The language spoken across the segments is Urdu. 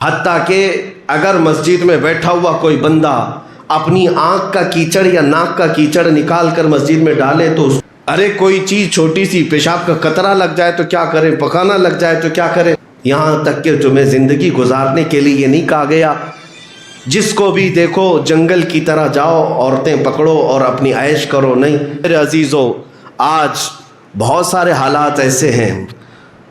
حتیٰ کہ اگر مسجد میں بیٹھا ہوا کوئی بندہ اپنی آنکھ کا کیچڑ یا ناک کا کیچڑ نکال کر مسجد میں ڈالے تو ارے کوئی چیز چھوٹی سی پیشاب کا قطرہ لگ جائے تو کیا کرے، پخانہ لگ جائے تو کیا کرے، یہاں تک کہ تمہیں زندگی گزارنے کے لیے یہ نہیں کہا گیا جس کو بھی دیکھو جنگل کی طرح جاؤ، عورتیں پکڑو اور اپنی عیش کرو، نہیں۔ میرے عزیزو، آج بہت سارے حالات ایسے ہیں،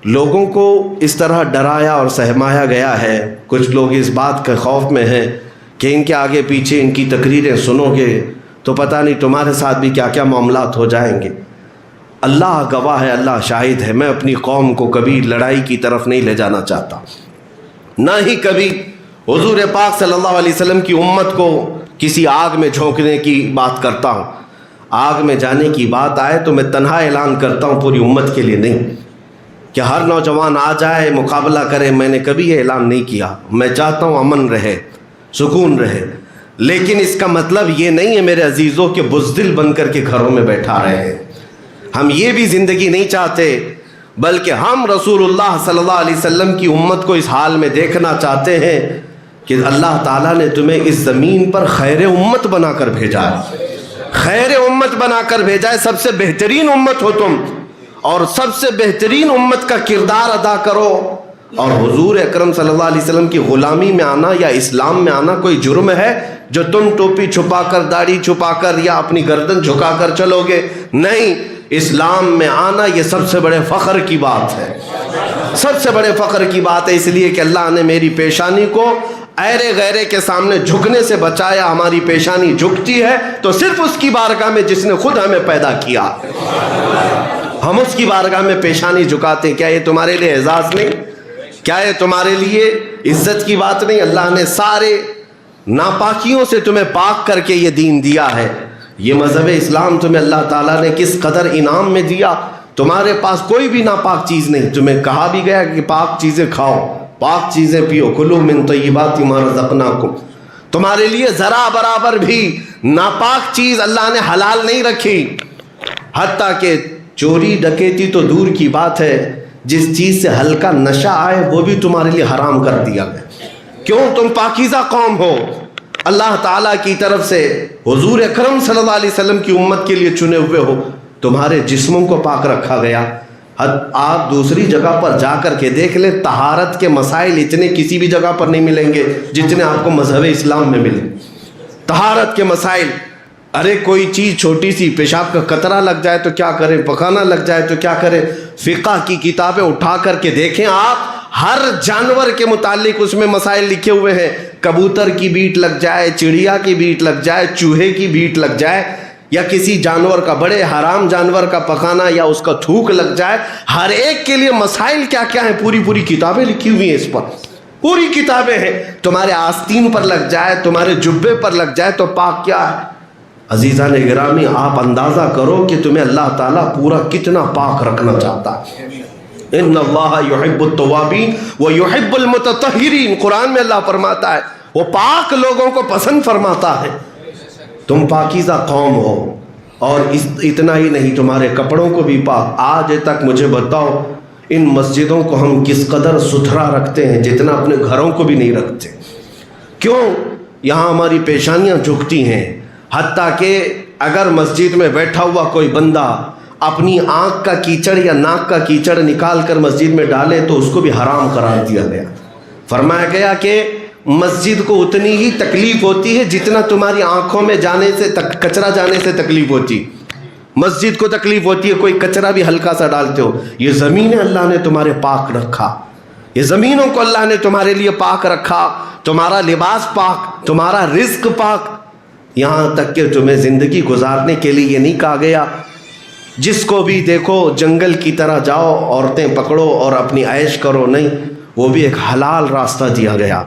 لوگوں کو اس طرح ڈرایا اور سہمایا گیا ہے، کچھ لوگ اس بات کے خوف میں ہیں کہ ان کے آگے پیچھے ان کی تقریریں سنو گے تو پتہ نہیں تمہارے ساتھ بھی کیا کیا معاملات ہو جائیں گے۔ اللہ گواہ ہے، اللہ شاہد ہے، میں اپنی قوم کو کبھی لڑائی کی طرف نہیں لے جانا چاہتا، نہ ہی کبھی حضور پاک صلی اللہ علیہ وسلم کی امت کو کسی آگ میں جھونکنے کی بات کرتا ہوں۔ آگ میں جانے کی بات آئے تو میں تنہا اعلان کرتا ہوں، پوری امت کے لیے نہیں کہ ہر نوجوان آ جائے مقابلہ کرے، میں نے کبھی یہ اعلان نہیں کیا۔ میں چاہتا ہوں امن رہے، سکون رہے، لیکن اس کا مطلب یہ نہیں ہے میرے عزیزوں کہ بزدل بن کر کے گھروں میں بیٹھا رہے ہیں۔ ہم یہ بھی زندگی نہیں چاہتے، بلکہ ہم رسول اللہ صلی اللہ علیہ وسلم کی امت کو اس حال میں دیکھنا چاہتے ہیں کہ اللہ تعالیٰ نے تمہیں اس زمین پر خیر امت بنا کر بھیجا ہے، خیر امت بنا کر بھیجا ہے، سب سے بہترین امت ہو تم، اور سب سے بہترین امت کا کردار ادا کرو۔ اور حضور اکرم صلی اللہ علیہ وسلم کی غلامی میں آنا یا اسلام میں آنا کوئی جرم ہے جو تم ٹوپی چھپا کر، داڑھی چھپا کر یا اپنی گردن جھکا کر چلو گے؟ نہیں، اسلام میں آنا یہ سب سے بڑے فخر کی بات ہے، سب سے بڑے فخر کی بات ہے، اس لیے کہ اللہ نے میری پیشانی کو ایرے غیرے کے سامنے جھکنے سے بچایا۔ ہماری پیشانی جھکتی ہے تو صرف اس کی بارگاہ میں جس نے خود ہمیں پیدا کیا، ہم اس کی بارگاہ میں پیشانی جھکاتے ہیں۔ کیا یہ تمہارے لیے اعزاز نہیں؟ کیا یہ تمہارے لیے عزت کی بات نہیں؟ اللہ نے سارے ناپاکیوں سے تمہیں پاک کر کے یہ دین دیا ہے۔ یہ مذہب اسلام تمہیں اللہ تعالیٰ نے کس قدر انعام میں دیا، تمہارے پاس کوئی بھی ناپاک چیز نہیں، تمہیں کہا بھی گیا کہ پاک چیزیں کھاؤ، پاک چیزیں پیو، کلوا من طیبات ما رزقناکم۔ تمہارے لیے ذرا برابر بھی ناپاک چیز اللہ نے حلال نہیں رکھی، حتیٰ کہ چوری ڈکیتی تو دور کی بات ہے، جس چیز سے ہلکا نشہ آئے وہ بھی تمہارے لیے حرام کر دیا گیا۔ کیوں؟ تم پاکیزہ قوم ہو، اللہ تعالیٰ کی طرف سے حضور اکرم صلی اللہ علیہ وسلم کی امت کے لیے چنے ہوئے ہو، تمہارے جسموں کو پاک رکھا گیا۔ آپ دوسری جگہ پر جا کر کے دیکھ لیں، طہارت کے مسائل اتنے کسی بھی جگہ پر نہیں ملیں گے جتنے آپ کو مذہب اسلام میں ملیں۔ طہارت کے مسائل، ارے کوئی چیز چھوٹی سی پیشاب کا قطرہ لگ جائے تو کیا کرے، پخانہ لگ جائے تو کیا کرے۔ فقہ کی کتابیں اٹھا کر کے دیکھیں آپ، ہر جانور کے متعلق اس میں مسائل لکھے ہوئے ہیں۔ کبوتر کی بیٹ لگ جائے، چڑیا کی بیٹ لگ جائے، چوہے کی بیٹ لگ جائے، یا کسی جانور کا، بڑے حرام جانور کا پخانہ یا اس کا تھوک لگ جائے، ہر ایک کے لیے مسائل کیا کیا ہیں، پوری پوری کتابیں لکھی ہوئی ہیں اس پر، پوری کتابیں ہیں۔ تمہارے آستین پر لگ جائے، تمہارے جبے پر لگ جائے تو پاک کیا ہے۔ عزیزان گرامی، آپ اندازہ کرو کہ تمہیں اللہ تعالیٰ پورا کتنا پاک رکھنا چاہتا ہے۔ ان اللہ یحب التوابین ویحب المتطہرین، قرآن میں اللہ فرماتا ہے وہ پاک لوگوں کو پسند فرماتا ہے۔ تم پاکیزہ قوم ہو، اور اتنا ہی نہیں، تمہارے کپڑوں کو بھی پاک۔ آج تک مجھے بتاؤ ان مسجدوں کو ہم کس قدر ستھرا رکھتے ہیں، جتنا اپنے گھروں کو بھی نہیں رکھتے۔ کیوں؟ یہاں ہماری پیشانیاں جھکتی ہیں، حتیٰ کہ اگر مسجد میں بیٹھا ہوا کوئی بندہ اپنی آنکھ کا کیچڑ یا ناک کا کیچڑ نکال کر مسجد میں ڈالے تو اس کو بھی حرام قرار دیا گیا۔ فرمایا گیا کہ مسجد کو اتنی ہی تکلیف ہوتی ہے جتنا تمہاری آنکھوں میں جانے سے کچرا جانے سے تکلیف ہوتی، مسجد کو تکلیف ہوتی ہے کوئی کچرا بھی ہلکا سا ڈالتے ہو۔ یہ زمینیں اللہ نے تمہارے پاک رکھا، یہ زمینوں کو اللہ نے تمہارے لیے پاک رکھا، تمہارا لباس پاک، تمہارا رزق پاک، یہاں تک کہ تمہیں زندگی گزارنے کے لیے یہ نہیں کہا گیا جس کو بھی دیکھو جنگل کی طرح جاؤ، عورتیں پکڑو اور اپنی عیش کرو، نہیں، وہ بھی ایک حلال راستہ دیا گیا۔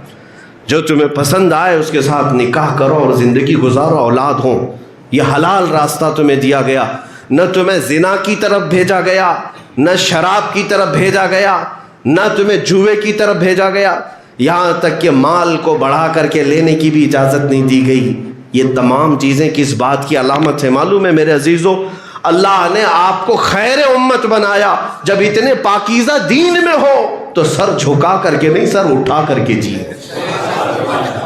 جو تمہیں پسند آئے اس کے ساتھ نکاح کرو اور زندگی گزارو، اولاد ہوں، یہ حلال راستہ تمہیں دیا گیا۔ نہ تمہیں زنا کی طرف بھیجا گیا، نہ شراب کی طرف بھیجا گیا، نہ تمہیں جوئے کی طرف بھیجا گیا، یہاں تک کہ مال کو بڑھا کر کے لینے کی بھی اجازت نہیں دی گئی۔ یہ تمام چیزیں کس بات کی علامت ہے معلوم ہے میرے عزیزو؟ اللہ نے آپ کو خیر امت بنایا جب اتنے پاکیزہ دین میں ہو، تو سر جھکا کر کے نہیں، سر اٹھا کر کے جیے.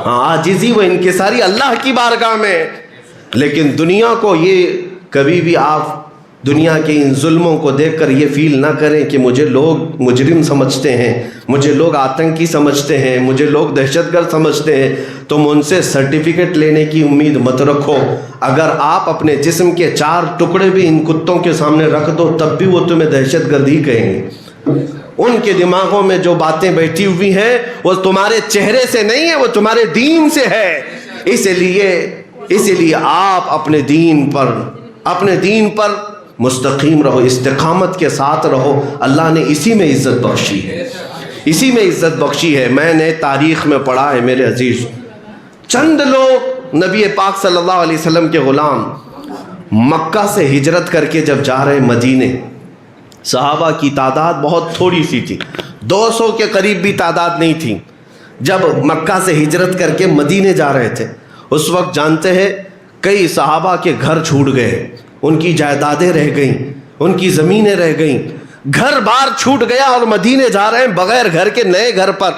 عاجزی و انکساری اللہ کی بارگاہ میں. لیکن دنیا کو یہ کبھی بھی آپ دنیا کے ان ظلموں کو دیکھ کر یہ فیل نہ کریں کہ مجھے لوگ مجرم سمجھتے ہیں، مجھے لوگ آتنکی سمجھتے ہیں، مجھے لوگ دہشت گرد سمجھتے ہیں. تم ان سے سرٹیفکیٹ لینے کی امید مت رکھو. اگر آپ اپنے جسم کے 4 ٹکڑے بھی ان کتوں کے سامنے رکھ دو تب بھی وہ تمہیں دہشت گرد ہی کہیں گے. ان کے دماغوں میں جو باتیں بیٹھی ہوئی ہیں وہ تمہارے چہرے سے نہیں ہے، وہ تمہارے دین سے ہے. اسی لیے آپ اپنے دین پر مستقیم رہو، استقامت کے ساتھ رہو. اللہ نے اسی میں عزت بخشی ہے، اسی میں عزت بخشی ہے. میں نے تاریخ میں پڑھا ہے میرے عزیز، چند لوگ نبی پاک صلی اللہ علیہ وسلم کے غلام مکہ سے ہجرت کر کے جب جا رہے مدینے، صحابہ کی تعداد بہت تھوڑی سی تھی، 200 کے قریب بھی تعداد نہیں تھی. جب مکہ سے ہجرت کر کے مدینے جا رہے تھے اس وقت جانتے ہیں کئی صحابہ کے گھر چھوٹ گئے، ان کی جائیدادیں رہ گئیں، ان کی زمینیں رہ گئیں، گھر بار چھوٹ گیا اور مدینے جا رہے ہیں بغیر گھر کے نئے گھر پر.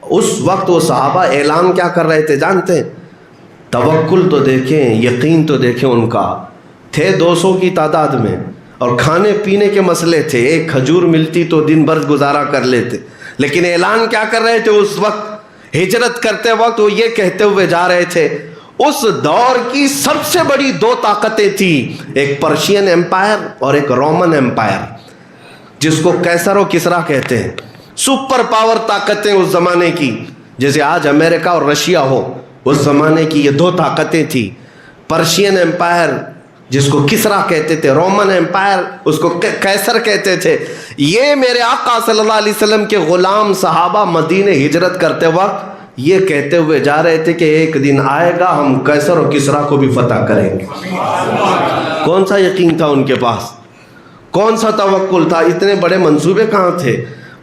اس وقت وہ صحابہ اعلان کیا کر رہے تھے جانتے ہیں؟ توکل تو دیکھیں، یقین تو دیکھیں. ان کا تھے 200 کی تعداد میں اور کھانے پینے کے مسئلے تھے، ایک کھجور ملتی تو دن بھر گزارا کر لیتے. لیکن اعلان کیا کر رہے تھے اس وقت؟ ہجرت کرتے وقت وہ یہ کہتے ہوئے جا رہے تھے، اس دور کی سب سے بڑی 2 طاقتیں تھیں، ایک پرشین ایمپائر اور ایک رومن ایمپائر، جس کو کیسر و کسرا کہتے ہیں. سپر پاور طاقتیں اس زمانے کی، جیسے آج امریکہ اور رشیا ہو، اس زمانے کی یہ 2 طاقتیں تھیں. پرشین ایمپائر جس کو کسرا کہتے تھے، رومن ایمپائر اس کو کیسر کہتے تھے. یہ میرے آقا صلی اللہ علیہ وسلم کے غلام صحابہ مدینے ہجرت کرتے وقت یہ کہتے ہوئے جا رہے تھے کہ ایک دن آئے گا ہم کیسر و کسرا کو بھی فتح کریں گے. کون سا یقین تھا ان کے پاس؟ کون سا توکل تھا؟ اتنے بڑے منصوبے کہاں تھے؟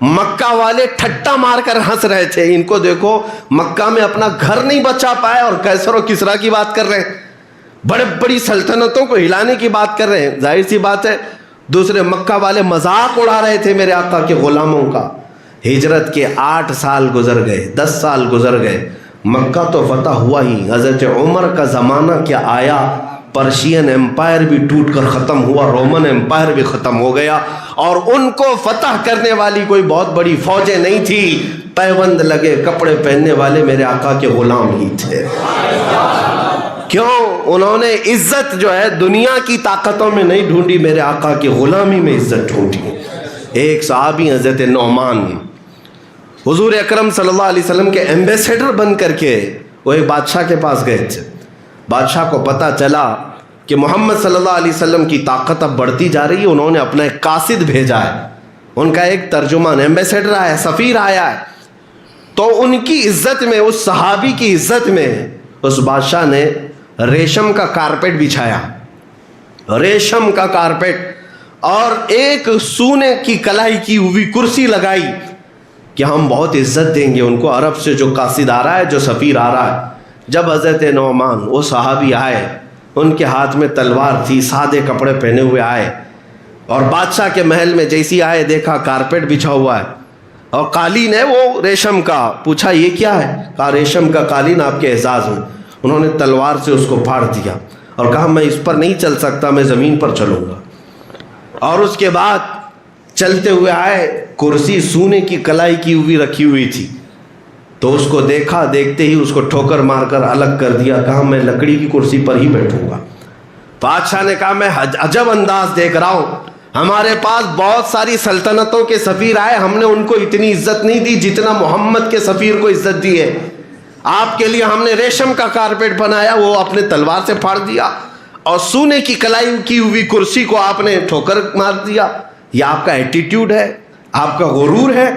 مکہ والے ٹھٹا مار کر ہنس رہے تھے. ان کو دیکھو مکہ میں اپنا گھر نہیں بچا پائے اور کیسر و کسرا کی بات کر رہے ہیں، بڑے بڑی سلطنتوں کو ہلانے کی بات کر رہے ہیں. ظاہر سی بات ہے دوسرے مکہ والے مذاق اڑا رہے تھے میرے آقا کے غلاموں کا. ہجرت کے 8 سال گزر گئے، 10 سال گزر گئے، مکہ تو فتح ہوا ہی. حضرت عمر کا زمانہ کیا آیا، پرشین ایمپائر بھی ٹوٹ کر ختم ہوا، رومن ایمپائر بھی ختم ہو گیا، اور ان کو فتح کرنے والی کوئی بہت بڑی فوجیں نہیں تھی. پیوند لگے کپڑے پہننے والے میرے آقا کے غلام ہی تھے. کیوں؟ انہوں نے عزت جو ہے دنیا کی طاقتوں میں نہیں ڈھونڈی، میرے آقا کی غلامی میں عزت ڈھونڈی. ایک صحابی حضرت نعمان حضور اکرم صلی اللہ علیہ وسلم کے ایمبیسیڈر بن کر کے وہ ایک بادشاہ کے پاس گئے تھے. بادشاہ کو پتہ چلا کہ محمد صلی اللہ علیہ وسلم کی طاقت اب بڑھتی جا رہی ہے. انہوں نے اپنا ایک قاصد بھیجا ہے، ان کا ایک ترجمان ایمبیسیڈر آیا ہے، سفیر آیا ہے. تو ان کی عزت میں، اس صحابی کی عزت میں اس بادشاہ نے ریشم کا کارپیٹ بچھایا، ریشم کا کارپیٹ، اور ایک سونے کی کلائی کی ہوئی کرسی لگائی کہ ہم بہت عزت دیں گے ان کو، عرب سے جو قاصد آ رہا ہے، جو سفیر آ رہا ہے. جب حضرت نعمان وہ صحابی آئے، ان کے ہاتھ میں تلوار تھی، سادے کپڑے پہنے ہوئے آئے، اور بادشاہ کے محل میں جیسی آئے دیکھا کارپیٹ بچھا ہوا ہے اور قالین ہے وہ ریشم کا. پوچھا یہ کیا ہے؟ کہا ریشم کا قالین آپ کے اعزاز میں. انہوں نے تلوار سے اس کو پھاڑ دیا اور کہا میں اس پر نہیں چل سکتا، میں زمین پر چلوں گا. اور اس کے بعد چلتے ہوئے آئے، کرسی سونے کی کلائی کی ہوئی رکھی ہوئی تھی، تو اس کو دیکھا، دیکھتے ہی اس کو ٹھوکر مار کر الگ کر دیا. کہا میں لکڑی کی کرسی پر ہی بیٹھوں گا. بادشاہ نے کہا میں عجب انداز دیکھ رہا ہوں، ہمارے پاس بہت ساری سلطنتوں کے سفیر آئے، ہم نے ان کو اتنی عزت نہیں دی جتنا محمد کے سفیر کو عزت دی ہے. آپ کے لیے ہم نے ریشم کا کارپیٹ بنایا، وہ اپنے تلوار سے پھاڑ دیا، اور سونے کی کلائی کی ہوئی کرسی کو آپ نے ٹھوکر مار دیا. یہ آپ کا ایٹیٹیوڈ ہے، آپ کا غرور ہے.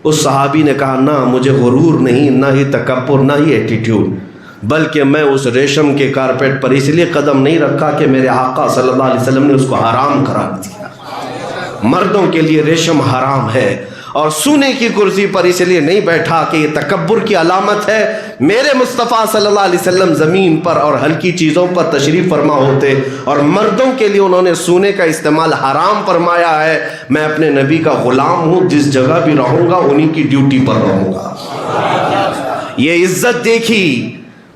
اس صحابی نے کہا نہ، مجھے غرور نہیں، نہ ہی تکبر، نہ ہی ایٹیٹیوڈ، بلکہ میں اس ریشم کے کارپیٹ پر اس لیے قدم نہیں رکھا کہ میرے آقا صلی اللہ علیہ وسلم نے اس کو حرام قرار دیا. مردوں کے لیے ریشم حرام ہے اور سونے کی کرسی پر اس لیے نہیں بیٹھا کہ یہ تکبر کی علامت ہے. میرے مصطفیٰ صلی اللہ علیہ وسلم زمین پر اور ہلکی چیزوں پر تشریف فرما ہوتے اور مردوں کے لیے انہوں نے سونے کا استعمال حرام فرمایا ہے. میں اپنے نبی کا غلام ہوں, جس جگہ بھی رہوں گا انہی کی ڈیوٹی پر رہوں گا. یہ عزت دیکھی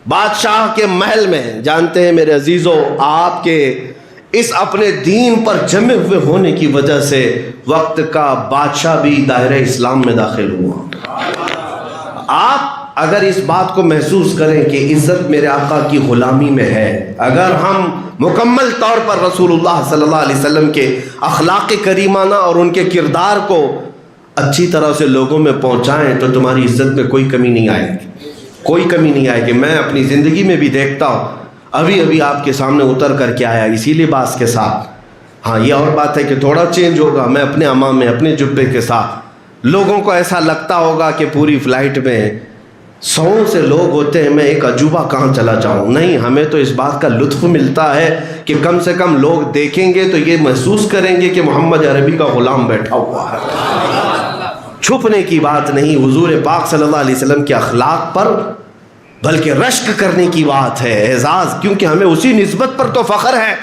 بادشاہ کے محل میں. جانتے ہیں میرے عزیزو, آپ کے اس اپنے دین پر جمے ہوئے ہونے کی وجہ سے وقت کا بادشاہ بھی دائرہ اسلام میں داخل ہوا. آپ اگر اس بات کو محسوس کریں کہ عزت میرے آقا کی غلامی میں ہے, اگر ہم مکمل طور پر رسول اللہ صلی اللہ علیہ وسلم کے اخلاق کریمانہ اور ان کے کردار کو اچھی طرح سے لوگوں میں پہنچائیں تو تمہاری عزت میں کوئی کمی نہیں آئے گی, کوئی کمی نہیں آئے گی. میں اپنی زندگی میں بھی دیکھتا ہوں, ابھی آپ کے سامنے اتر کر کے آیا اسی لباس کے ساتھ. ہاں یہ اور بات ہے کہ تھوڑا چینج ہوگا, میں اپنے عمام میں اپنے جبے کے ساتھ. لوگوں کو ایسا لگتا ہوگا کہ پوری فلائٹ میں 100 سے لوگ ہوتے ہیں, میں ایک عجوبہ کہاں چلا جاؤں. نہیں, ہمیں تو اس بات کا لطف ملتا ہے کہ کم سے کم لوگ دیکھیں گے تو یہ محسوس کریں گے کہ محمد عربی کا غلام بیٹھا ہوا ہے. چھپنے کی بات نہیں, حضور پاک صلی اللہ علیہ وسلم کے اخلاق پر بلکہ رشک کرنے کی بات ہے, اعزاز, کیونکہ ہمیں اسی نسبت پر تو فخر ہے.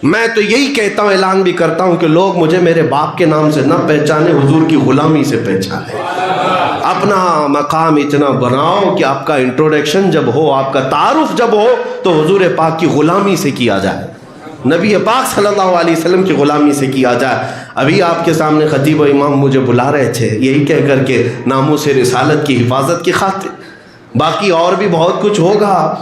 میں تو یہی کہتا ہوں, اعلان بھی کرتا ہوں کہ لوگ مجھے میرے باپ کے نام سے نہ پہچانے, حضور کی غلامی سے پہچانے. اپنا مقام اتنا بناؤ کہ آپ کا انٹروڈکشن جب ہو, آپ کا تعارف جب ہو تو حضور پاک کی غلامی سے کیا جائے, نبی پاک صلی اللہ علیہ وسلم کی غلامی سے کیا جائے. ابھی آپ کے سامنے خطیب و امام مجھے بلا رہے تھے یہی کہہ کر کے ناموس رسالت کی حفاظت کی خاطر. باقی اور بھی بہت کچھ ہوگا,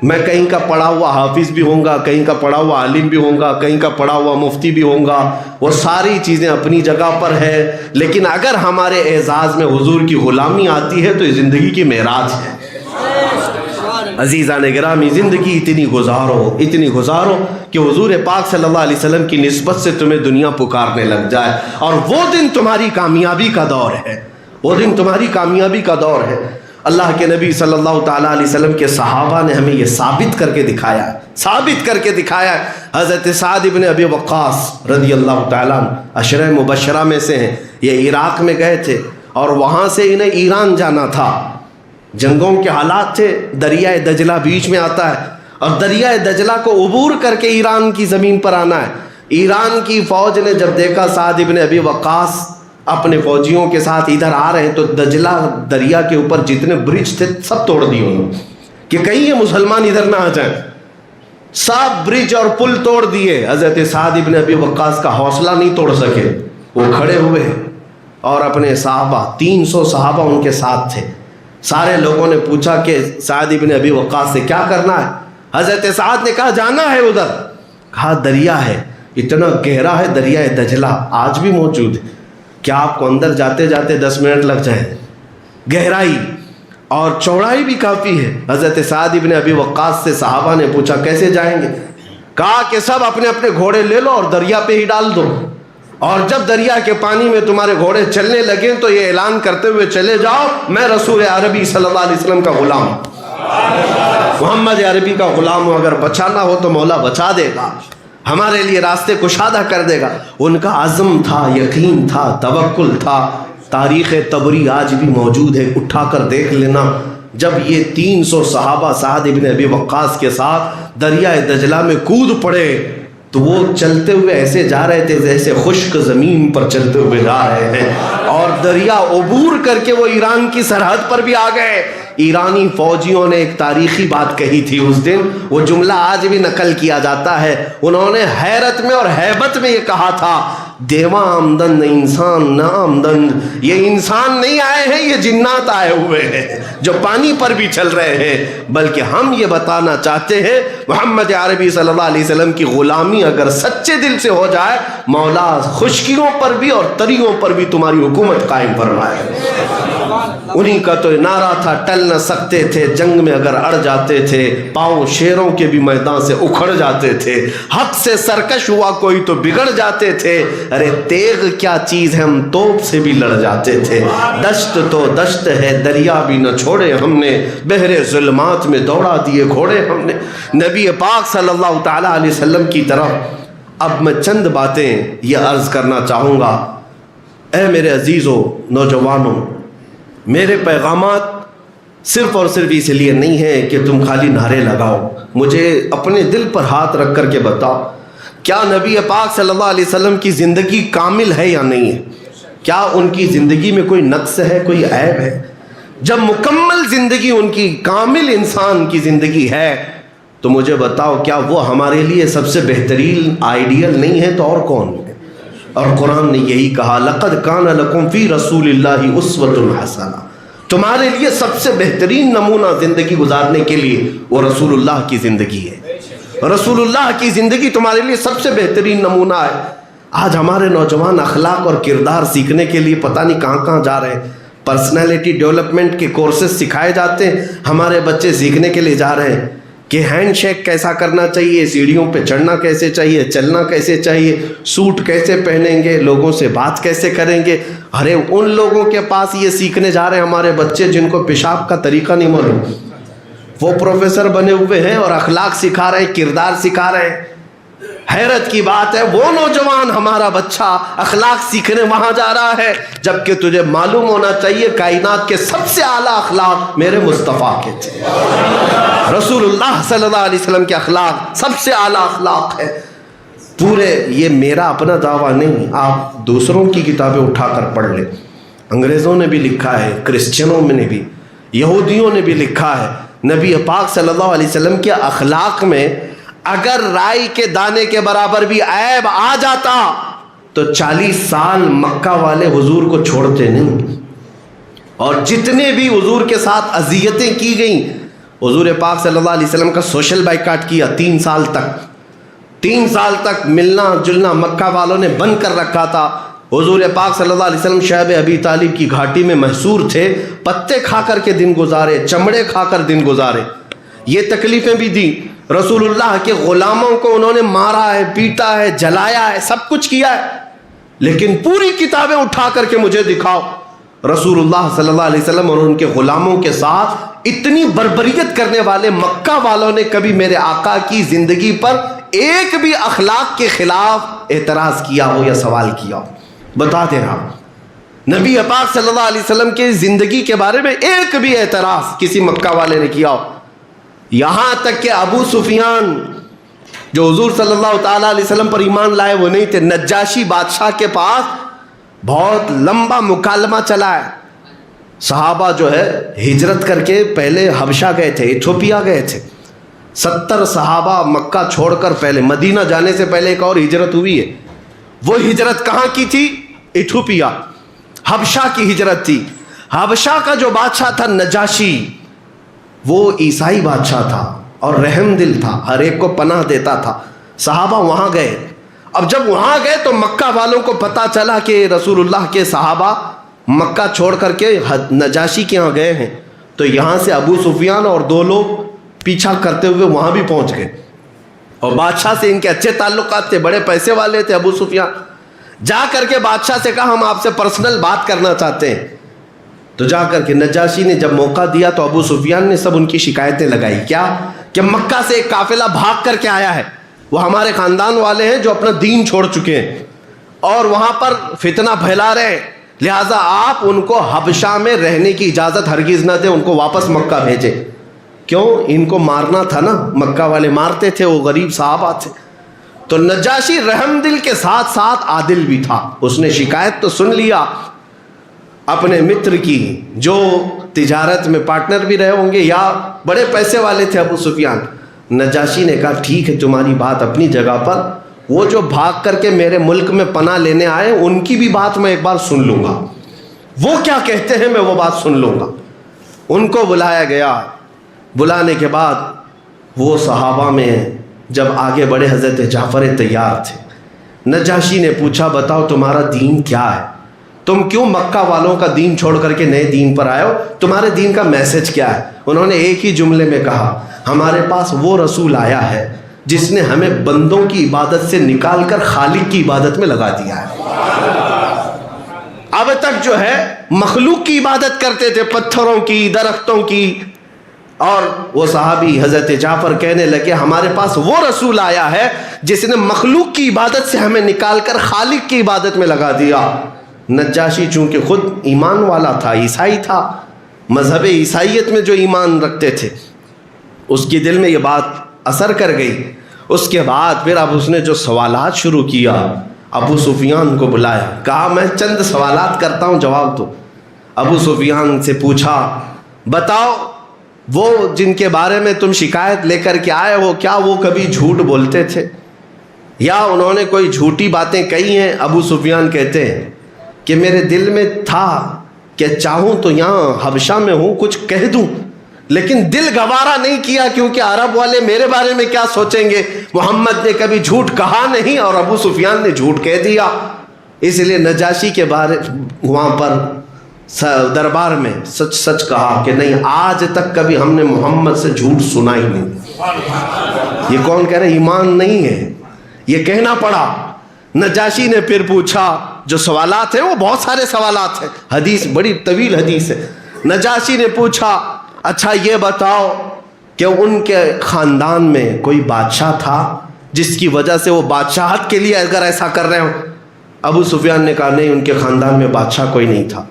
میں کہیں کا پڑھا ہوا حافظ بھی ہوں گا, کہیں کا پڑھا ہوا عالم بھی ہوں گا, کہیں کا پڑھا ہوا مفتی بھی ہوں گا. وہ ساری چیزیں اپنی جگہ پر ہے, لیکن اگر ہمارے اعزاز میں حضور کی غلامی آتی ہے تو یہ زندگی کی معراج ہے. عزیزان گرامی, زندگی اتنی گزارو کہ حضور پاک صلی اللہ علیہ وسلم کی نسبت سے تمہیں دنیا پکارنے لگ جائے, اور وہ دن تمہاری کامیابی کا دور ہے, وہ دن تمہاری کامیابی کا دور ہے. اللہ کے نبی صلی اللہ تعالیٰ علیہ وسلم کے صحابہ نے ہمیں یہ ثابت کر کے دکھایا ہے. حضرت سعد ابن ابی وقاص رضی اللہ تعالیٰ عشرہ مبشرہ میں سے ہیں. یہ عراق میں گئے تھے اور وہاں سے انہیں ایران جانا تھا. جنگوں کے حالات تھے, دریائے دجلہ بیچ میں آتا ہے اور دریائے دجلہ کو عبور کر کے ایران کی زمین پر آنا ہے. ایران کی فوج نے جب دیکھا سعد ابن ابی وقاص اپنے فوجیوں کے ساتھ ادھر آ رہے ہیں تو دجلہ دریا کے اوپر جتنے برج تھے سب توڑ دیے انہوں نے کہ کہیں یہ مسلمان ادھر نہ آ جائیں. سب برج اور پل توڑ دیے. حضرت سعد ابن ابی وقاص کا حوصلہ نہیں توڑ سکے, وہ کھڑے ہوئے اور اپنے صحابہ 300 صحابہ ان کے ساتھ تھے. سارے لوگوں نے پوچھا کہ سعد ابن ابی وقاص سے کیا کرنا ہے. حضرت سعد نے کہا جانا ہے ادھر. کہا دریا ہے, اتنا گہرا ہے دریائے دجلہ, آج بھی موجود ہے, کیا آپ کو اندر جاتے جاتے 10 منٹ لگ جائیں. گہرائی اور چوڑائی بھی کافی ہے. حضرت سعد ابن ابی وقاص سے صحابہ نے پوچھا کیسے جائیں گے. کہا کہ سب اپنے اپنے گھوڑے لے لو اور دریا پہ ہی ڈال دو, اور جب دریا کے پانی میں تمہارے گھوڑے چلنے لگیں تو یہ اعلان کرتے ہوئے چلے جاؤ میں رسول عربی صلی اللہ علیہ وسلم کا غلام ہوں, محمد عربی کا غلام ہوں. اگر بچانا ہو تو مولا بچا دے گا, ہمارے لیے راستے کشادہ کر دے گا. ان کا عزم تھا, یقین تھا, توکل تھا. تاریخ طبری آج بھی موجود ہے, اٹھا کر دیکھ لینا. جب یہ 300 صحابہ سعد ابن ابی وقاص کے ساتھ دریائے دجلہ میں کود پڑے تو وہ چلتے ہوئے ایسے جا رہے تھے جیسے خشک زمین پر چلتے ہوئے جا رہے ہیں, اور دریا عبور کر کے وہ ایران کی سرحد پر بھی آ گئے. ایرانی فوجیوں نے ایک تاریخی بات کہی تھی اس دن, وہ جملہ آج بھی نقل کیا جاتا ہے. انہوں نے حیرت میں اور ہیبت میں یہ کہا تھا, دیواں آمدن انسان نہ آمدن, یہ انسان نہیں آئے ہیں, یہ جنات آئے ہوئے ہیں جو پانی پر بھی چل رہے ہیں. بلکہ ہم یہ بتانا چاہتے ہیں محمد عربی صلی اللہ علیہ وسلم کی غلامی اگر سچے دل سے ہو جائے, مولا خشکیوں پر بھی اور تریوں پر بھی تمہاری حکومت قائم فرمائے. انہی کا تو نعرہ تھا, ٹل نہ سکتے تھے جنگ میں اگر اڑ جاتے تھے, پاؤں شیروں کے بھی میدان سے اکھڑ جاتے تھے, حق سے سرکش ہوا کوئی تو بگڑ جاتے تھے, ارے تیغ کیا چیز ہے ہم توپ سے بھی لڑ جاتے تھے, دشت تو دشت ہے دریا بھی نہ چھوڑے ہم نے, بحر ظلمات میں دوڑا دیے گھوڑے ہم نے. نبی پاک صلی اللہ تعالیٰ علیہ وسلم کی طرف اب میں چند باتیں یہ عرض کرنا چاہوں گا. اے میرے عزیزوں نوجوانوں، میرے پیغامات صرف اور صرف اس لیے نہیں ہیں کہ تم خالی نعرے لگاؤ. مجھے اپنے دل پر ہاتھ رکھ کر کے بتاؤ، کیا نبی پاک صلی اللہ علیہ وسلم کی زندگی کامل ہے یا نہیں ہے؟ کیا ان کی زندگی میں کوئی نقص ہے، کوئی عیب ہے؟ جب مکمل زندگی ان کی، کامل انسان کی زندگی ہے، تو مجھے بتاؤ کیا وہ ہمارے لیے سب سے بہترین آئیڈیل نہیں ہے تو اور کون ہے؟ اور قرآن نے یہی کہا، لَقَدْ كَانَ لَكُمْ فِي رَسُولِ اللَّهِ أُسْوَةٌ حَسَنَةٌ. تمہارے لیے سب سے بہترین نمونہ زندگی گزارنے کے لیے وہ رسول اللہ کی زندگی ہے. رسول اللہ کی زندگی تمہارے لیے سب سے بہترین نمونہ ہے. آج ہمارے نوجوان اخلاق اور کردار سیکھنے کے لیے پتہ نہیں کہاں کہاں جا رہے ہیں. پرسنالٹی ڈیولپمنٹ کے کورسز سکھائے جاتے ہیں، ہمارے بچے سیکھنے کے لیے جا رہے ہیں کہ ہینڈ شیک کیسا کرنا چاہیے، سیڑھیوں پہ چڑھنا کیسے چاہیے، چلنا کیسے چاہیے، سوٹ کیسے پہنیں گے، لوگوں سے بات کیسے کریں گے. ارے ان لوگوں کے پاس یہ سیکھنے جا رہے ہیں ہمارے بچے جن کو پیشاب کا طریقہ نہیں معلوم. وہ پروفیسر بنے ہوئے ہیں اور اخلاق سکھا رہے ہیں، کردار سکھا رہے ہیں. حیرت کی بات ہے، وہ نوجوان ہمارا بچہ اخلاق سیکھنے وہاں جا رہا ہے، جبکہ تجھے معلوم ہونا چاہیے کائنات کے سب سے اعلیٰ اخلاق میرے مصطفیٰ کے تھے. رسول اللہ صلی اللہ علیہ وسلم کے اخلاق سب سے اعلیٰ اخلاق ہے. پورے، یہ میرا اپنا دعویٰ نہیں، آپ دوسروں کی کتابیں اٹھا کر پڑھ لیں. انگریزوں نے بھی لکھا ہے، کرسچنوں میں نے بھی، یہودیوں نے بھی لکھا ہے. نبی پاک صلی اللہ علیہ وسلم کے اخلاق میں اگر رائی کے دانے کے برابر بھی عیب آ جاتا تو 40 سال مکہ والے حضور کو چھوڑتے نہیں. اور جتنے بھی حضور کے ساتھ اذیتیں کی گئیں، حضور پاک صلی اللہ علیہ وسلم کا سوشل بائیکاٹ کیا 3 سال تک ملنا جلنا مکہ والوں نے بند کر رکھا تھا. حضور پاک صلی اللہ علیہ وسلم شعب ابی طالب کی گھاٹی میں محصور تھے، پتے کھا کر کے دن گزارے، چمڑے کھا کر دن گزارے. یہ تکلیفیں بھی دی. رسول اللہ کے غلاموں کو انہوں نے مارا ہے، پیٹا ہے، جلایا ہے، سب کچھ کیا ہے. لیکن پوری کتابیں اٹھا کر کے مجھے دکھاؤ رسول اللہ صلی اللہ علیہ وسلم اور ان کے غلاموں کے ساتھ اتنی بربریت کرنے والے مکہ والوں نے کبھی میرے آقا کی زندگی پر ایک بھی اخلاق کے خلاف اعتراض کیا ہو یا سوال کیا ہو؟ بتا دیں آپ، نبی پاک صلی اللہ علیہ وسلم کی زندگی کے بارے میں ایک بھی اعتراض کسی مکہ والے نے کیا ہو؟ یہاں تک کہ ابو سفیان جو حضور صلی اللہ تعالیٰ علیہ وسلم پر ایمان لائے وہ نہیں تھے، نجاشی بادشاہ کے پاس بہت لمبا مکالمہ چلا ہے. صحابہ جو ہے ہجرت کر کے پہلے حبشہ گئے تھے، ایتھوپیا گئے تھے. 70 صحابہ مکہ چھوڑ کر پہلے، مدینہ جانے سے پہلے ایک اور ہجرت ہوئی ہے. وہ ہجرت کہاں کی تھی؟ ایتھوپیا، حبشہ کی ہجرت تھی. حبشہ کا جو بادشاہ تھا نجاشی، وہ عیسائی بادشاہ تھا اور رحم دل تھا، ہر ایک کو پناہ دیتا تھا. صحابہ وہاں گئے. اب جب وہاں گئے تو مکہ والوں کو پتہ چلا کہ رسول اللہ کے صحابہ مکہ چھوڑ کر کے نجاشی کے یہاں گئے ہیں. تو یہاں سے ابو سفیان اور 2 لوگ پیچھا کرتے ہوئے وہاں بھی پہنچ گئے. اور بادشاہ سے ان کے اچھے تعلقات تھے، بڑے پیسے والے تھے ابو سفیان. جا کر کے بادشاہ سے کہا ہم آپ سے پرسنل بات کرنا چاہتے ہیں. تو جا کر کے نجاشی نے جب موقع دیا تو ابو سفیان نے سب ان کی شکایتیں لگائی. کیا کہ مکہ سے ایک قافلہ بھاگ کر کے آیا ہے، وہ ہمارے خاندان والے ہیں جو اپنا دین چھوڑ چکے ہیں اور وہاں پر فتنہ پھیلا رہے ہیں، لہٰذا آپ ان کو حبشہ میں رہنے کی اجازت ہرگز نہ دیں، ان کو واپس مکہ بھیجیں. کیوں؟ ان کو مارنا تھا نا، مکہ والے مارتے تھے، وہ غریب صحابہ تھے. تو نجاشی رحم دل کے ساتھ ساتھ عادل بھی تھا. اس نے شکایت تو سن لیا اپنے متر کی، جو تجارت میں پارٹنر بھی رہے ہوں گے یا بڑے پیسے والے تھے ابو سفیان. نجاشی نے کہا ٹھیک ہے تمہاری بات اپنی جگہ پر، وہ جو بھاگ کر کے میرے ملک میں پناہ لینے آئے ان کی بھی بات میں ایک بار سن لوں گا، وہ کیا کہتے ہیں میں وہ بات سن لوں گا. ان کو بلایا گیا. بلانے کے بعد وہ صحابہ میں جب آگے بڑے حضرت جعفر تیار تھے. نجاشی نے پوچھا بتاؤ تمہارا دین کیا ہے، تم کیوں مکہ والوں کا دین چھوڑ کر کے نئے دین پر آئے ہو، تمہارے دین کا میسج کیا ہے؟ انہوں نے ایک ہی جملے میں کہا ہمارے پاس وہ رسول آیا ہے جس نے ہمیں بندوں کی عبادت سے نکال کر خالق کی عبادت میں لگا دیا ہے. اب تک جو ہے مخلوق کی عبادت کرتے تھے، پتھروں کی، درختوں کی. اور وہ صحابی حضرت جعفر کہنے لگے ہمارے پاس وہ رسول آیا ہے جس نے مخلوق کی عبادت سے ہمیں نکال کر خالق کی عبادت میں لگا دیا. نجاشی چونکہ خود ایمان والا تھا، عیسائی تھا، مذہب عیسائیت میں جو ایمان رکھتے تھے، اس کے دل میں یہ بات اثر کر گئی۔ اس کے بعد پھر اب اس نے جو سوالات شروع کیا، ابو سفیان کو بلایا، کہا میں چند سوالات کرتا ہوں، جواب دو۔ ابو سفیان سے پوچھا، بتاؤ وہ جن کے بارے میں تم شکایت لے کر کے آئے ہو، کیا وہ کبھی جھوٹ بولتے تھے یا انہوں نے کوئی جھوٹی باتیں کہی ہیں؟ ابو سفیان کہتے ہیں کہ میرے دل میں تھا کہ چاہوں تو یہاں حبشہ میں ہوں کچھ کہہ دوں، لیکن دل گوارا نہیں کیا، کیونکہ عرب والے میرے بارے میں کیا سوچیں گے، محمد نے کبھی جھوٹ کہا نہیں اور ابو سفیان نے جھوٹ کہہ دیا۔ اس لیے نجاشی کے بارے وہاں پر دربار میں سچ سچ کہا کہ نہیں، آج تک کبھی ہم نے محمد سے جھوٹ سنا ہی نہیں۔ یہ کون کہہ رہے ایمان نہیں ہے، یہ کہنا پڑا۔ نجاشی نے پھر پوچھا، جو سوالات ہیں وہ بہت سارے سوالات ہیں، حدیث بڑی طویل حدیث ہے۔ نجاشی نے پوچھا، اچھا یہ بتاؤ کہ ان کے خاندان میں کوئی بادشاہ تھا جس کی وجہ سے وہ بادشاہت کے لیے اگر ایسا کر رہے ہوں؟ ابو سفیان نے کہا نہیں، ان کے خاندان میں بادشاہ کوئی نہیں تھا۔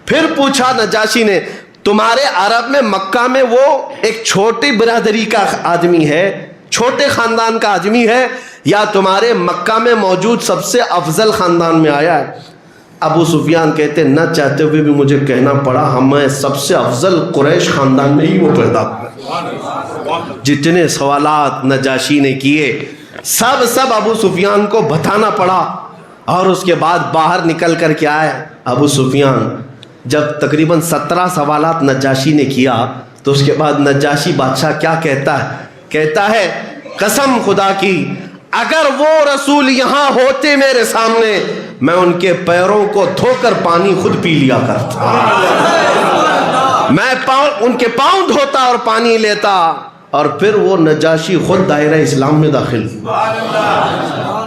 پھر پوچھا نجاشی نے، تمہارے عرب میں مکہ میں وہ ایک چھوٹی برادری کا آدمی ہے، چھوٹے خاندان کا آدمی ہے، یا تمہارے مکہ میں موجود سب سے افضل خاندان میں آیا ہے؟ ابو سفیان کہتے نہ چاہتے ہوئے بھی مجھے کہنا پڑا، ہمیں سب سے افضل قریش خاندان میں ہی وہ پیدا ہوئے۔ جتنے سوالات نجاشی نے کیے سب ابو سفیان کو بتانا پڑا، اور اس کے بعد باہر نکل کر کے آئے ابو سفیان۔ جب تقریباً 17 سوالات نجاشی نے کیا تو اس کے بعد نجاشی بادشاہ کیا کہتا ہے؟ کہتا ہے قسم خدا کی اگر وہ رسول یہاں ہوتے میرے سامنے، میں ان کے پیروں کو دھو کر پانی خود پی لیا کرتا، میں ان کے پاؤں دھوتا اور پانی لیتا، اور پھر وہ نجاشی خود دائرہ اسلام میں داخل۔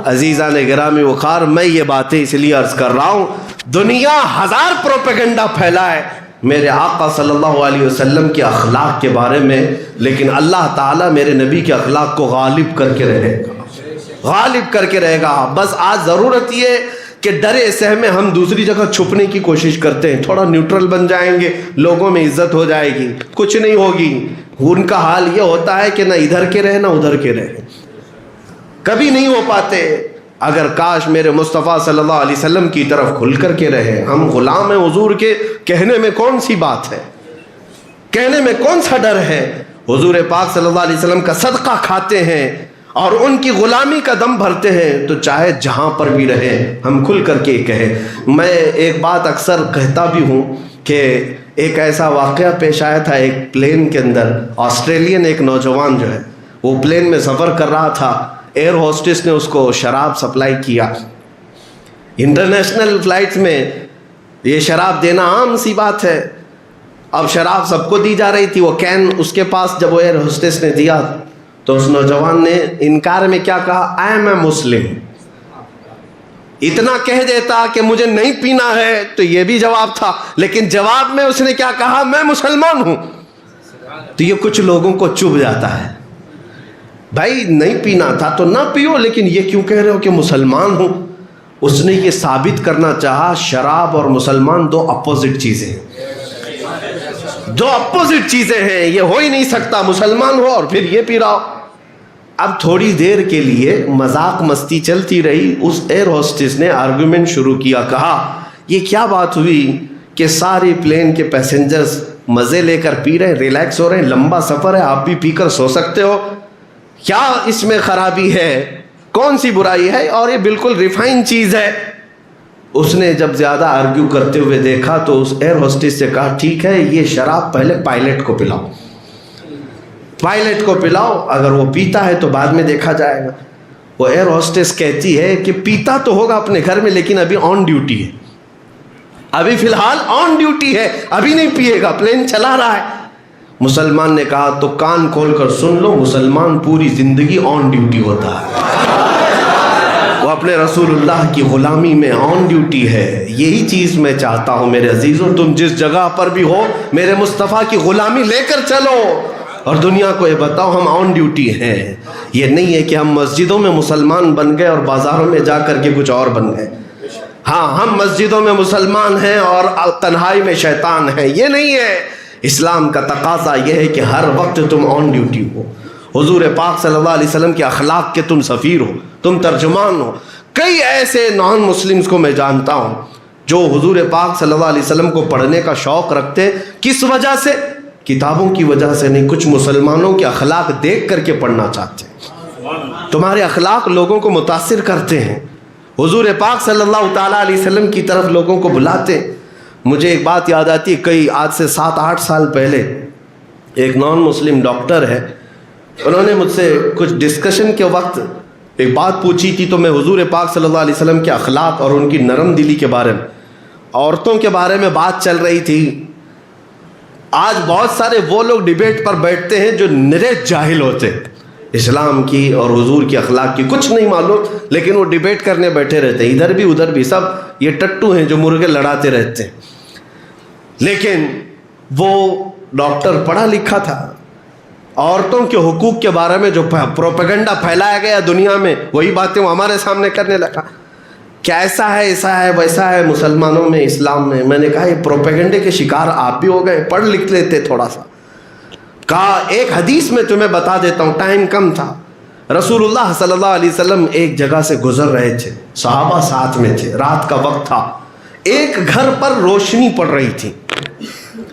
عزیزان گرامی وقار، میں یہ باتیں اس لیے عرض کر رہا ہوں، دنیا ہزار پروپیگنڈا پھیلائے میرے آقا صلی اللہ علیہ وسلم کے اخلاق کے بارے میں، لیکن اللہ تعالیٰ میرے نبی کے اخلاق کو غالب کر کے رہے گا، غالب کر کے رہے گا۔ بس آج ضرورت یہ کہ ڈرے سہمے ہم دوسری جگہ چھپنے کی کوشش کرتے ہیں، تھوڑا نیوٹرل بن جائیں گے، لوگوں میں عزت ہو جائے گی، کچھ نہیں ہوگی۔ ان کا حال یہ ہوتا ہے کہ نہ ادھر کے رہے نہ ادھر کے رہے، کبھی نہیں ہو پاتے۔ اگر کاش میرے مصطفیٰ صلی اللہ علیہ وسلم کی طرف کھل کر کے رہے، ہم غلام ہیں حضور کے، کہنے میں کون سی بات ہے، کہنے میں کون سا ڈر ہے؟ حضور پاک صلی اللہ علیہ وسلم کا صدقہ کھاتے ہیں اور ان کی غلامی کا دم بھرتے ہیں، تو چاہے جہاں پر بھی رہے ہم کھل کر کے کہیں۔ میں ایک بات اکثر کہتا بھی ہوں کہ ایک ایسا واقعہ پیش آیا تھا ایک پلین کے اندر، آسٹریلین ایک نوجوان جو ہے وہ پلین میں سفر کر رہا تھا، ایئر ہوسٹس نے اس کو شراب سپلائی کیا۔ انٹرنیشنل فلائٹس میں یہ شراب دینا عام سی بات ہے، اب شراب سب کو دی جا رہی تھی، وہ کین اس کے پاس جب وہ ایئر ہوسٹس نے دیا تو اس نوجوان نے انکار میں کیا کہا؟ آئی ایم اے مسلم۔ اتنا کہہ دیتا کہ مجھے نہیں پینا ہے تو یہ بھی جواب تھا، لیکن جواب میں اس نے کیا کہا؟ میں مسلمان ہوں۔ تو یہ کچھ لوگوں کو چبھ جاتا ہے، بھائی نہیں پینا تھا تو نہ پیو، لیکن یہ کیوں کہہ رہے ہو کہ مسلمان ہوں؟ اس نے یہ ثابت کرنا چاہا شراب اور مسلمان دو اپوزٹ چیزیں ہیں، دو اپوزٹ چیزیں ہیں، یہ ہو ہی نہیں سکتا، مسلمان ہو اور پھر یہ پی رہا ہو۔ اب تھوڑی دیر کے لیے مذاق مستی چلتی رہی، اس ایئر ہوسٹس نے آرگومنٹ شروع کیا، کہا یہ کیا بات ہوئی کہ ساری پلین کے پیسنجرز مزے لے کر پی رہے ہیں، ریلیکس ہو رہے ہیں، لمبا سفر ہے، آپ بھی پی کر سو سکتے ہو، کیا اس میں خرابی ہے، کون سی برائی ہے، اور یہ بالکل ریفائن چیز ہے۔ اس نے جب زیادہ آرگیو کرتے ہوئے دیکھا تو اس ایئر ہوسٹس سے کہا ٹھیک ہے یہ شراب پہلے پائلٹ کو پلاؤ، پائلٹ کو پلاؤ، اگر وہ پیتا ہے تو بعد میں دیکھا جائے گا۔ وہ ایئر ہوسٹس کہتی ہے کہ پیتا تو ہوگا اپنے گھر میں، لیکن ابھی آن ڈیوٹی ہے، ابھی فی الحال آن ڈیوٹی ہے، ابھی نہیں پیے گا، پلین چلا رہا ہے۔ مسلمان نے کہا تو کان کھول کر سن لو، مسلمان پوری زندگی آن ڈیوٹی ہوتا ہے، وہ اپنے رسول اللہ کی غلامی میں آن ڈیوٹی ہے۔ یہی چیز میں چاہتا ہوں میرے عزیزوں، تم جس جگہ پر بھی ہو میرے مصطفیٰ کی غلامی لے کر چلو، اور دنیا کو یہ بتاؤ ہم آن ڈیوٹی ہیں۔ یہ نہیں ہے کہ ہم مسجدوں میں مسلمان بن گئے اور بازاروں میں جا کر کے کچھ اور بن گئے۔ ہاں ہم مسجدوں میں مسلمان ہیں اور تنہائی میں شیطان ہیں، یہ نہیں ہے۔ اسلام کا تقاضا یہ ہے کہ ہر وقت تم آن ڈیوٹی ہو، حضور پاک صلی اللہ علیہ وسلم کے اخلاق کے تم سفیر ہو، تم ترجمان ہو۔ کئی ایسے نان مسلمز کو میں جانتا ہوں جو حضور پاک صلی اللہ علیہ وسلم کو پڑھنے کا شوق رکھتے، کس وجہ سے؟ کتابوں کی وجہ سے نہیں، کچھ مسلمانوں کے اخلاق دیکھ کر کے پڑھنا چاہتے ہیں۔ تمہارے اخلاق لوگوں کو متاثر کرتے ہیں، حضور پاک صلی اللہ تعالیٰ علیہ وسلم کی طرف لوگوں کو بلاتے۔ مجھے ایک بات یاد آتی ہے، آج سے 7-8 سال پہلے ایک نان مسلم ڈاکٹر ہے، انہوں نے مجھ سے کچھ ڈسکشن کے وقت ایک بات پوچھی تھی، تو میں حضور پاک صلی اللہ علیہ وسلم کے اخلاق اور ان کی نرم دلی کے بارے میں، عورتوں کے بارے میں بات چل رہی تھی۔ آج بہت سارے وہ لوگ ڈیبیٹ پر بیٹھتے ہیں جو نرے جاہل ہوتے ہیں، اسلام کی اور حضور کی اخلاق کی کچھ نہیں معلوم، لیکن وہ ڈیبیٹ کرنے بیٹھے رہتے ہیں، ادھر بھی ادھر بھی، سب یہ ٹٹو ہیں جو مرغے لڑاتے رہتے ہیں۔ لیکن وہ ڈاکٹر پڑھا لکھا تھا، عورتوں کے حقوق کے بارے میں جو پروپیگنڈا پھیلایا گیا دنیا میں، وہی باتیں وہ ہمارے سامنے کرنے لگا کہ ایسا ہے، ایسا ہے، ویسا ہے مسلمانوں میں، اسلام میں۔ میں نے کہا یہ پروپیگنڈے کے شکار آپ بھی ہو گئے، پڑھ لکھ لیتے تھوڑا سا۔ کہا ایک حدیث میں تمہیں بتا دیتا ہوں، ٹائم کم تھا۔ رسول اللہ صلی اللہ علیہ وسلم ایک جگہ سے گزر رہے تھے، صحابہ ساتھ میں تھے، رات کا وقت تھا، ایک گھر پر روشنی پڑ رہی تھی،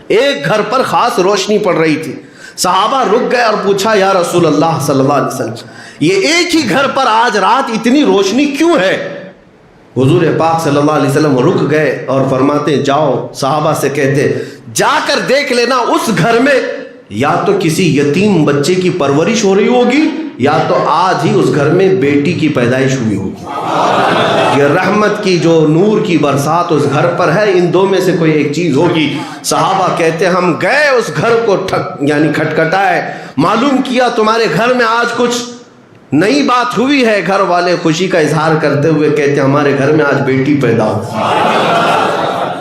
ایک گھر پر خاص روشنی پڑ رہی تھی۔ صحابہ رک گئے اور پوچھا یا رسول اللہ صلی اللہ علیہ وسلم، یہ ایک ہی گھر پر آج رات اتنی روشنی کیوں ہے؟ حضور پاک صلی اللہ علیہ وسلم رک گئے اور فرماتے جاؤ، صحابہ سے کہتے جا کر دیکھ لینا اس گھر میں یا تو کسی یتیم بچے کی پرورش ہو رہی ہوگی یا تو آج ہی اس گھر میں بیٹی کی پیدائش ہوئی ہوگی۔ یہ رحمت کی جو نور کی برسات اس گھر پر ہے، ان دو میں سے کوئی ایک چیز ہوگی۔ صحابہ کہتے ہم گئے اس گھر کو کھٹکھٹائے، معلوم کیا تمہارے گھر میں آج کچھ نئی بات ہوئی ہے۔ گھر والے خوشی کا اظہار کرتے ہوئے کہتے ہمارے گھر میں آج بیٹی پیدا ہو۔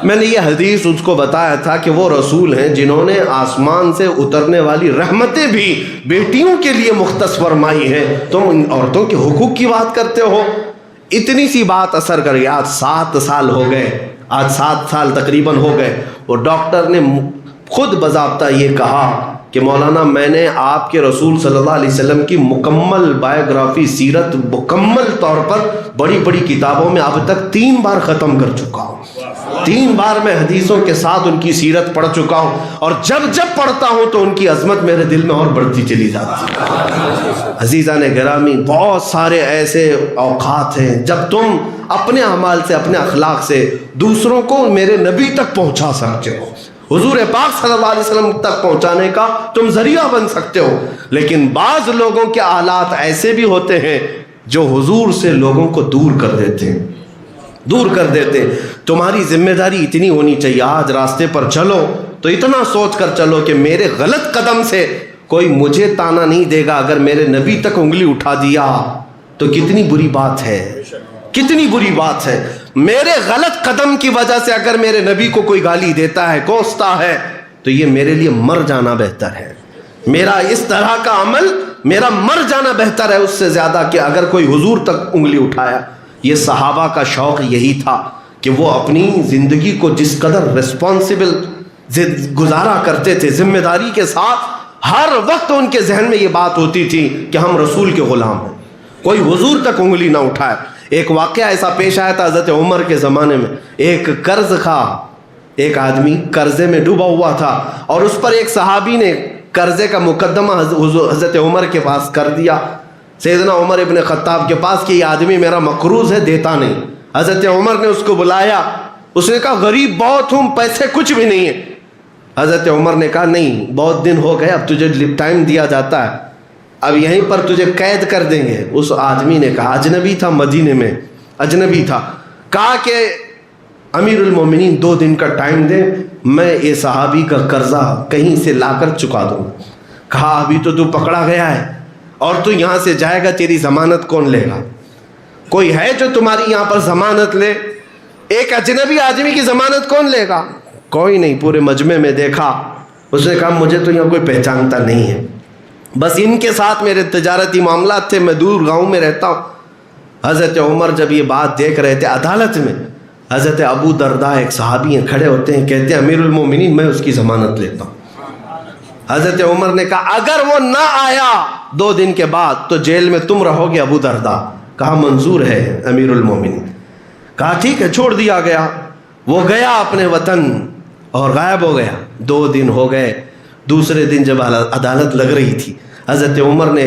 میں نے یہ حدیث اس کو بتایا تھا کہ وہ رسول ہیں جنہوں نے آسمان سے اترنے والی رحمتیں بھی بیٹیوں کے لیے مختص فرمائی ہیں، تم ان عورتوں کے حقوق کی بات کرتے ہو۔ اتنی سی بات اثر کر گئی۔ آج 7 سال ہو گئے، آج 7 سال تقریباً ہو گئے۔ وہ ڈاکٹر نے خود باضابطہ یہ کہا کہ مولانا میں نے آپ کے رسول صلی اللہ علیہ وسلم کی مکمل بایوگرافی، سیرت مکمل طور پر بڑی بڑی کتابوں میں اب تک 3 بار ختم کر چکا ہوں، 3 بار میں حدیثوں کے ساتھ ان کی سیرت پڑھ چکا ہوں، اور جب جب پڑھتا ہوں تو ان کی عظمت میرے دل میں اور بڑھتی چلی جاتی ہے۔ عزیزان گرامی، بہت سارے ایسے اوقات ہیں جب تم اپنے اعمال سے، اپنے اخلاق سے دوسروں کو میرے نبی تک پہنچا سکتے ہو، حضور پاک صلی اللہ علیہ وسلم تک پہنچانے کا تم ذریعہ بن سکتے ہو۔ لیکن بعض لوگوں کے حالات ایسے بھی ہوتے ہیں جو حضور سے لوگوں کو دور کر دیتے ہیں، دور کر دیتے۔ تمہاری ذمہ داری اتنی ہونی چاہیے، آج راستے پر چلو تو اتنا سوچ کر چلو کہ میرے غلط قدم سے کوئی مجھے تانا نہیں دے گا۔ اگر میرے نبی تک انگلی اٹھا دیا تو کتنی بری بات ہے، کتنی بری بات ہے۔ میرے غلط قدم کی وجہ سے اگر میرے نبی کو کوئی گالی دیتا ہے، کوستا ہے، تو یہ میرے لیے مر جانا بہتر ہے۔ میرا اس طرح کا عمل، میرا مر جانا بہتر ہے اس سے زیادہ کہ اگر کوئی حضور تک انگلی اٹھایا۔ یہ صحابہ کا شوق یہی تھا کہ وہ اپنی زندگی کو جس قدر ریسپانسبل گزارا کرتے تھے، ذمہ داری کے ساتھ، ہر وقت ان کے ذہن میں یہ بات ہوتی تھی کہ ہم رسول کے غلام ہیں، کوئی حضور تک انگلی نہ اٹھائے۔ ایک واقعہ ایسا پیش آیا تھا حضرت عمر کے زمانے میں، ایک قرض خواہ، ایک آدمی قرضے میں ڈوبا ہوا تھا، اور اس پر ایک صحابی نے قرضے کا مقدمہ حضرت عمر کے پاس کر دیا، سیدنا عمر ابن خطاب کے پاس، کہ یہ آدمی میرا مقروض ہے، دیتا نہیں۔ حضرت عمر نے اس کو بلایا، اس نے کہا غریب بہت ہوں، پیسے کچھ بھی نہیں ہیں۔ حضرت عمر نے کہا نہیں، بہت دن ہو گئے، اب تجھے ٹائم دیا جاتا ہے، اب یہیں پر تجھے قید کر دیں گے۔ اس آدمی نے کہا، اجنبی تھا، مدینے میں اجنبی تھا، کہا کہ امیر المومنین 2 دن کا ٹائم دیں، میں یہ صحابی کا قرضہ کہیں سے لا کر چکا دوں گا۔ کہا ابھی تو پکڑا گیا ہے اور تو یہاں سے جائے گا، تیری ضمانت کون لے گا؟ کوئی ہے جو تمہاری یہاں پر ضمانت لے؟ ایک اجنبی آدمی کی ضمانت کون لے گا؟ کوئی نہیں۔ پورے مجمع میں دیکھا، اس نے کہا مجھے تو یہاں کوئی پہچانتا نہیں ہے، بس ان کے ساتھ میرے تجارتی معاملات تھے، میں دور گاؤں میں رہتا ہوں۔ حضرت عمر جب یہ بات دیکھ رہے تھے عدالت میں، حضرت ابو درداء ایک صحابی ہیں، کھڑے ہوتے ہیں، کہتے ہیں امیر المومنین میں اس کی ضمانت لیتا ہوں۔ حضرت عمر نے کہا اگر وہ نہ آیا 2 دن کے بعد تو جیل میں تم رہو گے ابو درداء۔ کہا منظور ہے امیر المومنین۔ کہا ٹھیک ہے، چھوڑ دیا گیا۔ وہ گیا اپنے وطن اور غائب ہو گیا۔ 2 دن ہو گئے۔ دوسرے دن جب عدالت لگ رہی تھی، حضرت عمر نے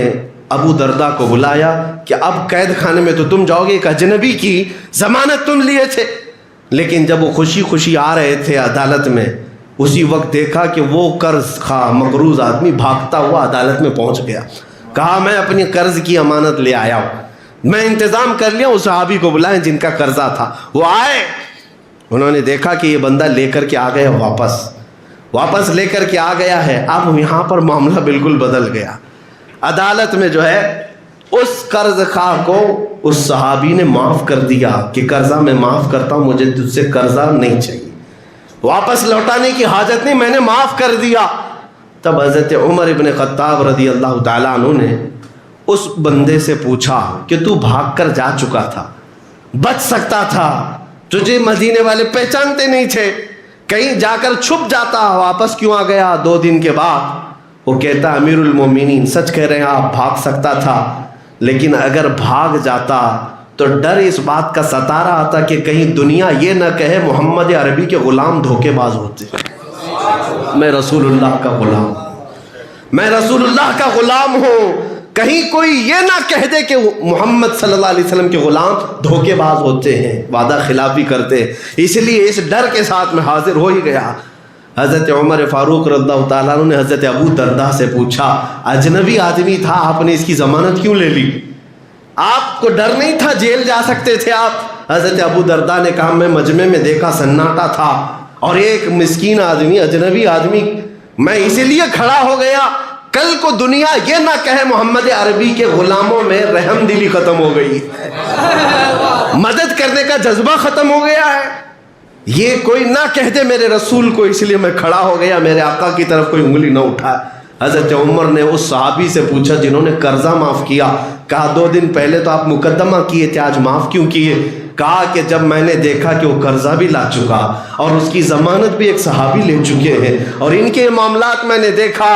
ابو درداء کو بلایا کہ اب قید خانے میں تو تم جاؤ گے، ایک اجنبی کی ضمانت تم لیے تھے۔ لیکن جب وہ خوشی خوشی آ رہے تھے عدالت میں، اسی وقت دیکھا کہ وہ قرض خواہ مقروض آدمی بھاگتا ہوا عدالت میں پہنچ گیا۔ کہا میں اپنی قرض کی امانت لے آیا ہوں، میں انتظام کر لیا۔ اس صحابی کو بلائیں جن کا قرضہ تھا، وہ آئے، انہوں نے دیکھا کہ یہ بندہ لے کر کے آ گیا، واپس لے کر کے آ گیا ہے۔ اب یہاں پر معاملہ بالکل بدل گیا۔ عدالت میں جو ہے اس قرض خواہ کو اس صحابی نے معاف کر دیا کہ قرضہ میں معاف کرتا ہوں، مجھے تجھ سے قرضہ نہیں چاہیے، واپس لوٹانے کی حاجت نہیں، میں نے معاف کر دیا۔ تب حضرت عمر ابن خطاب رضی اللہ تعالیٰ عنہ نے اس بندے سے پوچھا کہ تو بھاگ کر جا چکا تھا، بچ سکتا تھا، تجھے مدینے والے پہچانتے نہیں تھے، کہیں جا کر چھپ جاتا، واپس کیوں آ گیا 2 دن کے بعد؟ وہ کہتا امیر المومنین سچ کہہ رہے ہیں آپ، بھاگ سکتا تھا، لیکن اگر بھاگ جاتا تو ڈر اس بات کا ستا رہا تھا کہ کہیں دنیا یہ نہ کہے محمد عربی کے غلام دھوکے باز ہوتے۔ میں رسول اللہ کا غلام، میں رسول اللہ کا غلام ہوں، کہیں کوئی یہ نہ کہہ دے کہ محمد صلی اللہ علیہ وسلم کے غلام دھوکے باز ہوتے ہیں، وعدہ خلافی کرتے ہیں۔ اس لیے اس ڈر کے ساتھ میں حاضر ہو ہی گیا۔ حضرت عمر فاروق رضی اللہ تعالیٰ عنہ نے حضرت ابو درداء سے پوچھا اجنبی آدمی تھا، آپ نے اس کی ضمانت کیوں لے لی؟ آپ کو ڈر نہیں تھا؟ جیل جا سکتے تھے آپ۔ حضرت ابو درداء نے کہا میں مجمع میں دیکھا سناٹا تھا اور ایک مسکین آدمی، اجنبی آدمی، میں اسی لیے کھڑا ہو گیا، کل کو دنیا یہ نہ کہے محمد عربی کے غلاموں میں رحم دلی ختم ہو گئی، مدد کرنے کا جذبہ ختم ہو گیا ہے، یہ کوئی نہ کہہ دے میرے رسول کو، اس لیے میں کھڑا ہو گیا، میرے آقا کی طرف کوئی انگلی نہ اٹھا۔ حضرت عمر نے اس صحابی سے پوچھا جنہوں نے قرضہ معاف کیا، کہا 2 دن پہلے تو آپ مقدمہ کیے تھے، آج معاف کیوں کیے؟ کہا کہ جب میں نے دیکھا کہ وہ قرضہ بھی لا چکا اور اس کی ضمانت بھی ایک صحابی لے چکے ہیں اور ان کے معاملات میں نے دیکھا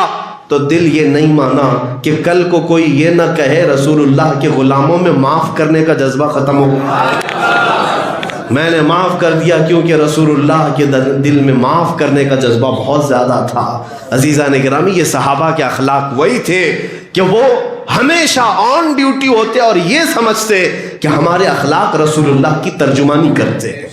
تو دل یہ نہیں مانا کہ کل کو کوئی یہ نہ کہے رسول اللہ کے غلاموں میں معاف کرنے کا جذبہ ختم ہو گیا۔ میں نے معاف کر دیا کیونکہ رسول اللہ کے دل میں معاف کرنے کا جذبہ بہت زیادہ تھا۔ عزیزان گرامی، یہ صحابہ کے اخلاق وہی تھے کہ وہ ہمیشہ آن ڈیوٹی ہوتے اور یہ سمجھتے کہ ہمارے اخلاق رسول اللہ کی ترجمانی کرتے ہیں۔